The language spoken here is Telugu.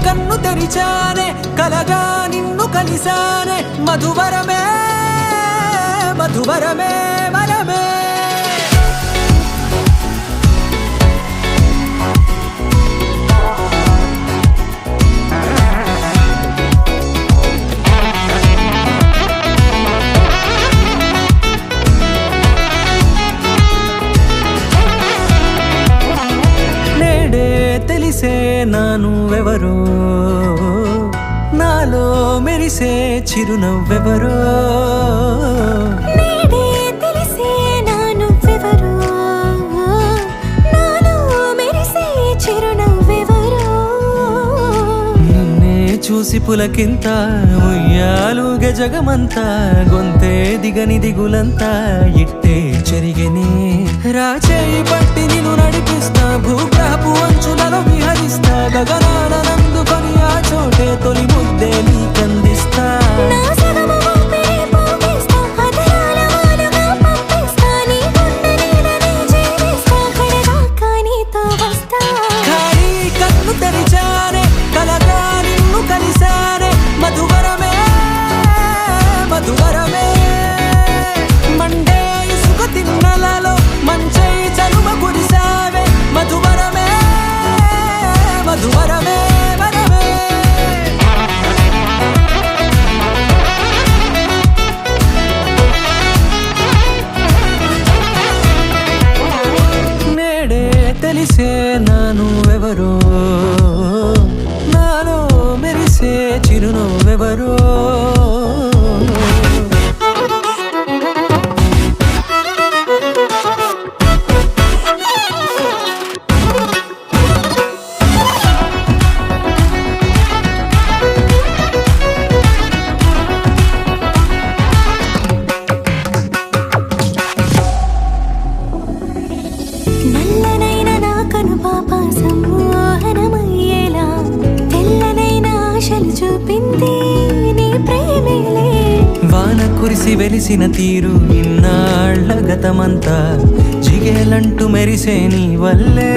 కన్ను తెరిచానే కలగా నిన్ను కలిసానే మధువరమే మధువరమే మనమే తెలిసే నానువెవరో నాలో మెరిసే చిరునవ్వెవరో నేడే తెలిసే నానువెవరో నాలో మెరిసే చిరునవ్వెవరో నిన్నే చూసి పులకింత ఉయ్యాలుగే జగమంతా గొంతే దిగని దిగులంతా ఇట్టే చెరిగెనే రాచేయి పట్టి నిన్ను నడిపిస్తా భూగ్రహపు అంచులలో విహరిస్తా గగనానందుకొని ఆ చోటే తొలి ముద్దే నీకందిస్తా నా సగము ఊపిరి పోగిస్తా అదరాల వాలుగా పంపిస్తా నీ గుండె నీడనే జీవిస్తా కడదాకా నీతో వస్తా ఖాళీ కన్ను తెరిచానే కలగా నిన్ను కలిసానే మధువరమే మధువరమే మండే ఇసుక తిన్నలలో మంచై చలువ కురిసావే మధువరమే మధువరమే వరమే నేడే తెలిసే నానువెవరో నాలో మెరిసే చిరునవ్వెవరో నల్లనైన నా కనుపాప సమ్మోహనమయ్యేలా తెల్లనైన ఆశలు చూపింది నీ ప్రేమేలే వాన కురిసి వెలిసిన తీరు ఇన్నాళ్ల గతమంతా జిగేలంటూ మెరిసే నీ వల్లే